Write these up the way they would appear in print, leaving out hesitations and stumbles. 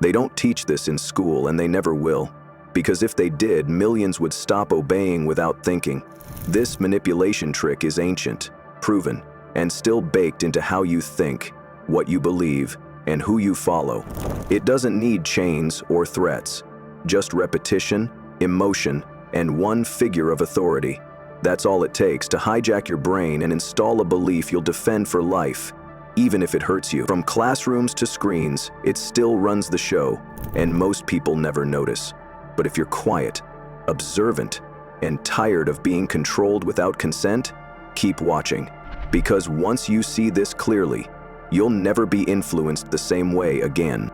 They don't teach this in school, and they never will, because if they did, millions would stop obeying without thinking. This manipulation trick is ancient, proven, and still baked into how you think, what you believe, and who you follow. It doesn't need chains or threats, just repetition, emotion, and one figure of authority. That's all it takes to hijack your brain and install a belief you'll defend for life, even if it hurts you. From classrooms to screens, it still runs the show, and most people never notice. But if you're quiet, observant, and tired of being controlled without consent, keep watching. Because once you see this clearly, you'll never be influenced the same way again.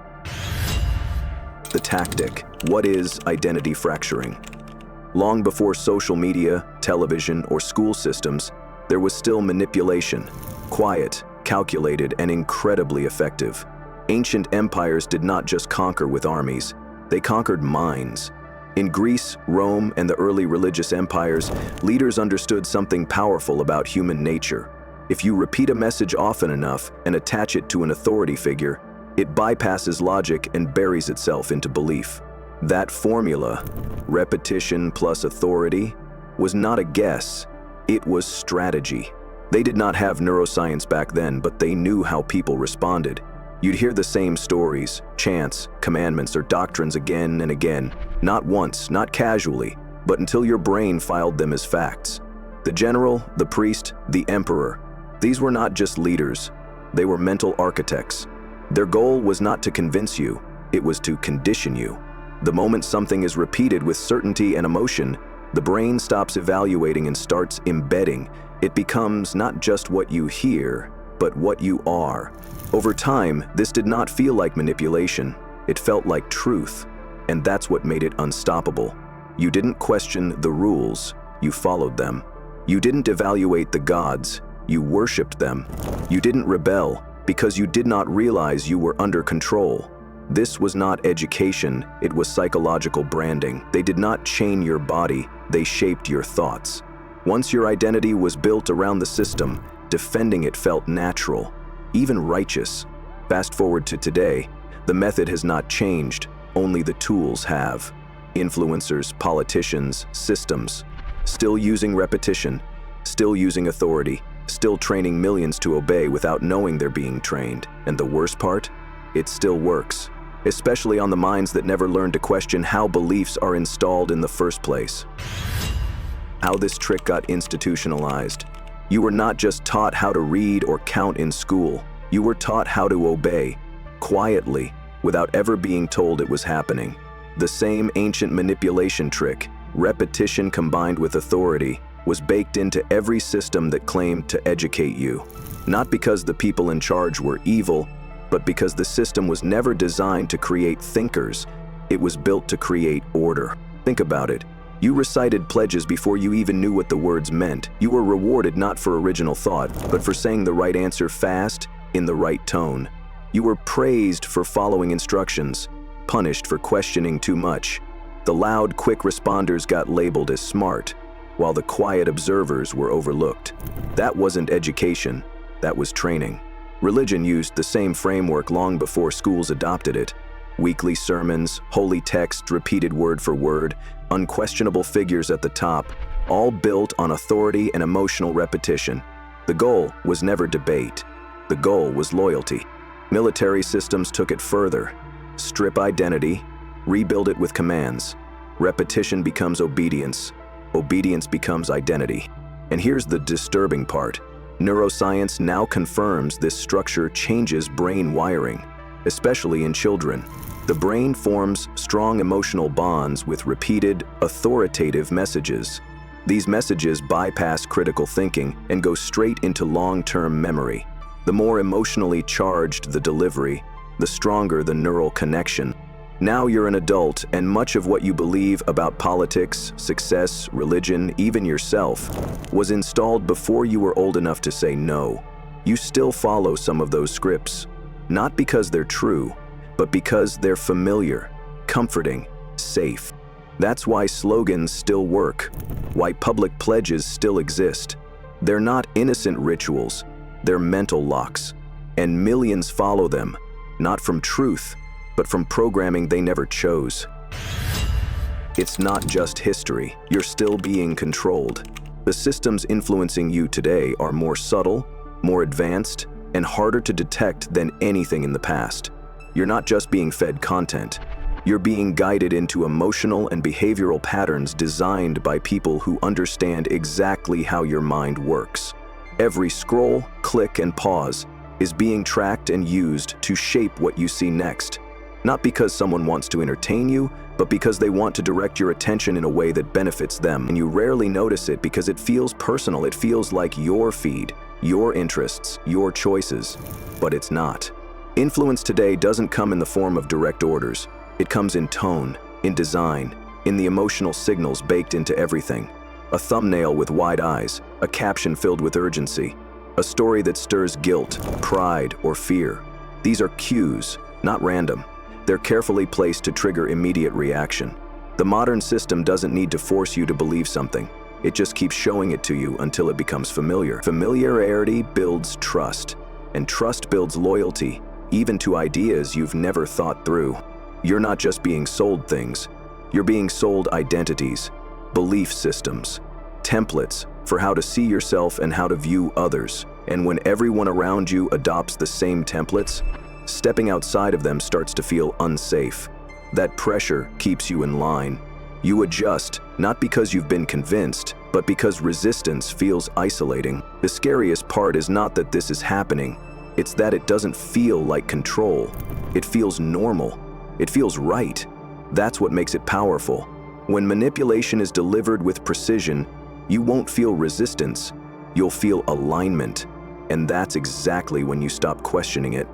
The tactic. What is identity fracturing? Long before social media, television, or school systems, there was still manipulation. Quiet, calculated, and incredibly effective. Ancient empires did not just conquer with armies, they conquered minds. In Greece, Rome, and the early religious empires, leaders understood something powerful about human nature. If you repeat a message often enough and attach it to an authority figure, it bypasses logic and buries itself into belief. That formula, repetition plus authority, was not a guess, it was strategy. They did not have neuroscience back then, but they knew how people responded. You'd hear the same stories, chants, commandments, or doctrines again and again, not once, not casually, but until your brain filed them as facts. The general, the priest, the emperor, these were not just leaders, they were mental architects. Their goal was not to convince you, it was to condition you. The moment something is repeated with certainty and emotion, the brain stops evaluating and starts embedding. It becomes not just what you hear, but what you are. Over time, this did not feel like manipulation. It felt like truth, and that's what made it unstoppable. You didn't question the rules, you followed them. You didn't evaluate the gods, you worshipped them. You didn't rebel because you did not realize you were under control. This was not education, it was psychological branding. They did not chain your body, they shaped your thoughts. Once your identity was built around the system, defending it felt natural, even righteous. Fast forward to today, the method has not changed, only the tools have. Influencers, politicians, systems, still using repetition, still using authority, still training millions to obey without knowing they're being trained. And the worst part? It still works, especially on the minds that never learned to question how beliefs are installed in the first place. How this trick got institutionalized. You were not just taught how to read or count in school, you were taught how to obey, quietly, without ever being told it was happening. The same ancient manipulation trick, repetition combined with authority, was baked into every system that claimed to educate you. Not because the people in charge were evil, but because the system was never designed to create thinkers, it was built to create order. Think about it. You recited pledges before you even knew what the words meant. You were rewarded not for original thought, but for saying the right answer fast, in the right tone. You were praised for following instructions, punished for questioning too much. The loud, quick responders got labeled as smart, while the quiet observers were overlooked. That wasn't education, that was training. Religion used the same framework long before schools adopted it. Weekly sermons, holy text repeated word for word, unquestionable figures at the top, all built on authority and emotional repetition. The goal was never debate. The goal was loyalty. Military systems took it further. Strip identity, rebuild it with commands. Repetition becomes obedience. Obedience becomes identity. And here's the disturbing part. Neuroscience now confirms this structure changes brain wiring, especially in children. The brain forms strong emotional bonds with repeated, authoritative messages. These messages bypass critical thinking and go straight into long-term memory. The more emotionally charged the delivery, the stronger the neural connection. Now you're an adult, and much of what you believe about politics, success, religion, even yourself, was installed before you were old enough to say no. You still follow some of those scripts, not because they're true, but because they're familiar, comforting, safe. That's why slogans still work, why public pledges still exist. They're not innocent rituals, they're mental locks, and millions follow them, not from truth, but from programming they never chose. It's not just history. You're still being controlled. The systems influencing you today are more subtle, more advanced, and harder to detect than anything in the past. You're not just being fed content. You're being guided into emotional and behavioral patterns designed by people who understand exactly how your mind works. Every scroll, click, and pause is being tracked and used to shape what you see next. Not because someone wants to entertain you, but because they want to direct your attention in a way that benefits them. And you rarely notice it because it feels personal. It feels like your feed, your interests, your choices. But it's not. Influence today doesn't come in the form of direct orders. It comes in tone, in design, in the emotional signals baked into everything. A thumbnail with wide eyes, a caption filled with urgency, a story that stirs guilt, pride, or fear. These are cues, not random. They're carefully placed to trigger immediate reaction. The modern system doesn't need to force you to believe something. It just keeps showing it to you until it becomes familiar. Familiarity builds trust, and trust builds loyalty, even to ideas you've never thought through. You're not just being sold things. You're being sold identities, belief systems, templates for how to see yourself and how to view others. And when everyone around you adopts the same templates, stepping outside of them starts to feel unsafe. That pressure keeps you in line. You adjust, not because you've been convinced, but because resistance feels isolating. The scariest part is not that this is happening. It's that it doesn't feel like control. It feels normal. It feels right. That's what makes it powerful. When manipulation is delivered with precision, you won't feel resistance. You'll feel alignment. And that's exactly when you stop questioning it.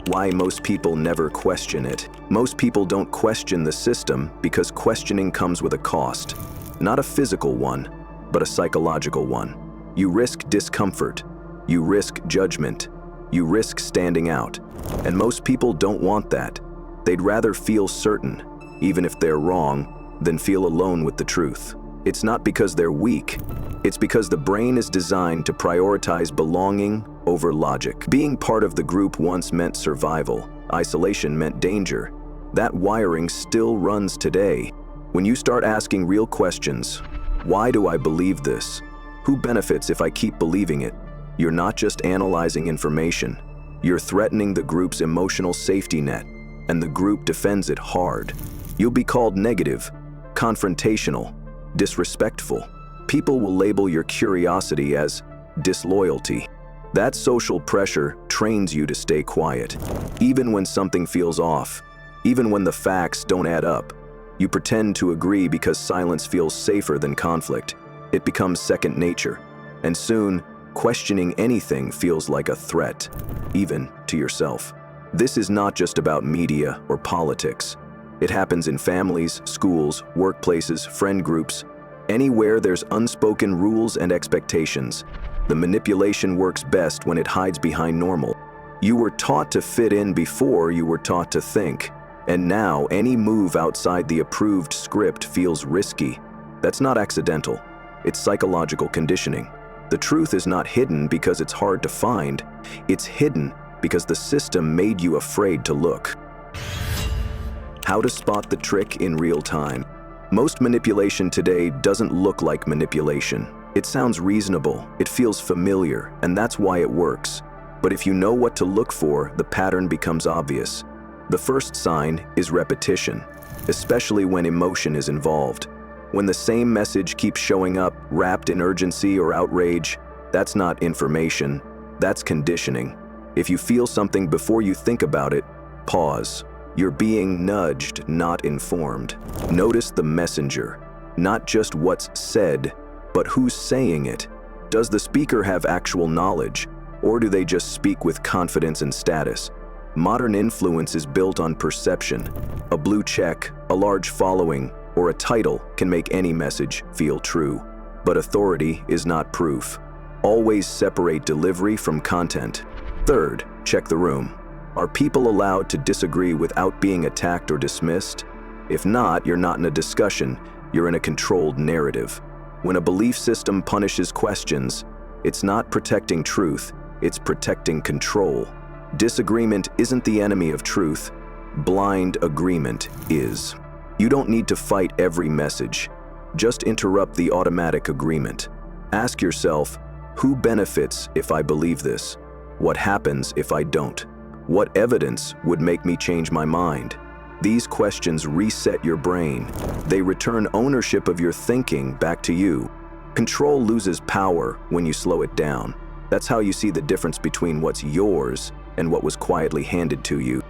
Why most people never question it. Most people don't question the system because questioning comes with a cost. Not a physical one, but a psychological one. You risk discomfort. You risk judgment. You risk standing out. And most people don't want that. They'd rather feel certain, even if they're wrong, than feel alone with the truth. It's not because they're weak. It's because the brain is designed to prioritize belonging over logic. Being part of the group once meant survival. Isolation meant danger. That wiring still runs today. When you start asking real questions, why do I believe this? Who benefits if I keep believing it? You're not just analyzing information. You're threatening the group's emotional safety net, and the group defends it hard. You'll be called negative, confrontational, disrespectful. People will label your curiosity as disloyalty. That social pressure trains you to stay quiet. Even when something feels off, even when the facts don't add up, you pretend to agree because silence feels safer than conflict. It becomes second nature, and soon, questioning anything feels like a threat, even to yourself. This is not just about media or politics. It happens in families, schools, workplaces, friend groups. Anywhere there's unspoken rules and expectations, the manipulation works best when it hides behind normal. You were taught to fit in before you were taught to think, and now any move outside the approved script feels risky. That's not accidental. It's psychological conditioning. The truth is not hidden because it's hard to find. It's hidden because the system made you afraid to look. How to spot the trick in real time. Most manipulation today doesn't look like manipulation. It sounds reasonable, it feels familiar, and that's why it works. But if you know what to look for, the pattern becomes obvious. The first sign is repetition, especially when emotion is involved. When the same message keeps showing up, wrapped in urgency or outrage, that's not information, that's conditioning. If you feel something before you think about it, pause. You're being nudged, not informed. Notice the messenger, not just what's said, but who's saying it. Does the speaker have actual knowledge, or do they just speak with confidence and status? Modern influence is built on perception. A blue check, a large following, or a title can make any message feel true. But authority is not proof. Always separate delivery from content. Third, check the room. Are people allowed to disagree without being attacked or dismissed? If not, you're not in a discussion, you're in a controlled narrative. When a belief system punishes questions, it's not protecting truth, it's protecting control. Disagreement isn't the enemy of truth. Blind agreement is. You don't need to fight every message. Just interrupt the automatic agreement. Ask yourself, who benefits if I believe this? What happens if I don't? What evidence would make me change my mind? These questions reset your brain. They return ownership of your thinking back to you. Control loses power when you slow it down. That's how you see the difference between what's yours and what was quietly handed to you.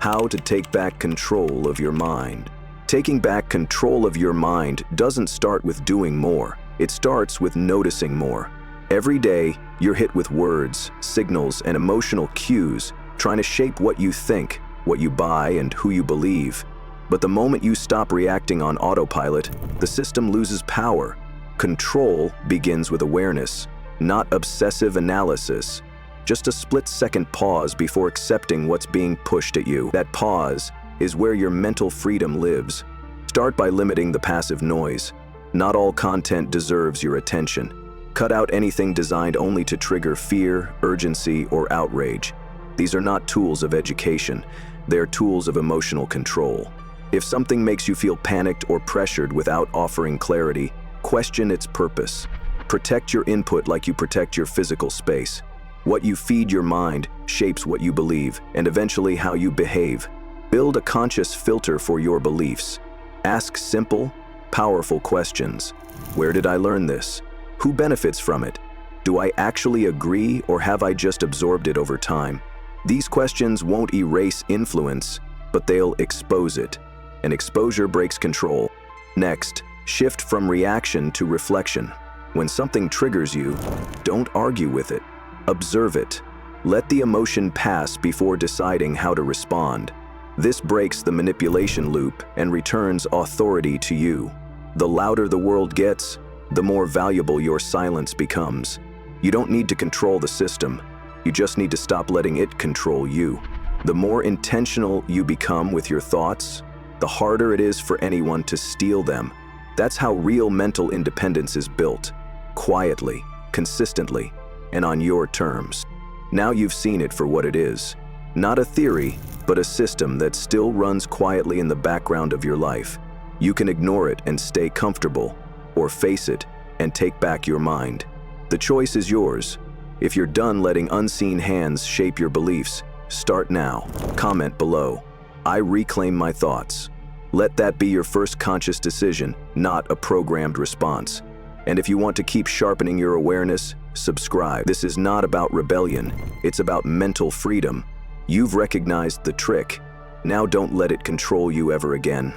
How to take back control of your mind. Taking back control of your mind doesn't start with doing more. It starts with noticing more. Every day, you're hit with words, signals, and emotional cues trying to shape what you think, what you buy, and who you believe. But the moment you stop reacting on autopilot, the system loses power. Control begins with awareness, not obsessive analysis. Just a split-second pause before accepting what's being pushed at you. That pause is where your mental freedom lives. Start by limiting the passive noise. Not all content deserves your attention. Cut out anything designed only to trigger fear, urgency, or outrage. These are not tools of education. They're tools of emotional control. If something makes you feel panicked or pressured without offering clarity, question its purpose. Protect your input like you protect your physical space. What you feed your mind shapes what you believe and eventually how you behave. Build a conscious filter for your beliefs. Ask simple, powerful questions. Where did I learn this? Who benefits from it? Do I actually agree, or have I just absorbed it over time? These questions won't erase influence, but they'll expose it. And exposure breaks control. Next, shift from reaction to reflection. When something triggers you, don't argue with it. Observe it. Let the emotion pass before deciding how to respond. This breaks the manipulation loop and returns authority to you. The louder the world gets, the more valuable your silence becomes. You don't need to control the system. You just need to stop letting it control you. The more intentional you become with your thoughts, the harder it is for anyone to steal them. That's how real mental independence is built. Quietly, consistently, and on your terms. Now you've seen it for what it is. Not a theory, but a system that still runs quietly in the background of your life. You can ignore it and stay comfortable, or face it and take back your mind. The choice is yours. If you're done letting unseen hands shape your beliefs, start now. Comment below. I reclaim my thoughts. Let that be your first conscious decision, not a programmed response. And if you want to keep sharpening your awareness, subscribe. This is not about rebellion. It's about mental freedom. You've recognized the trick. Now don't let it control you ever again.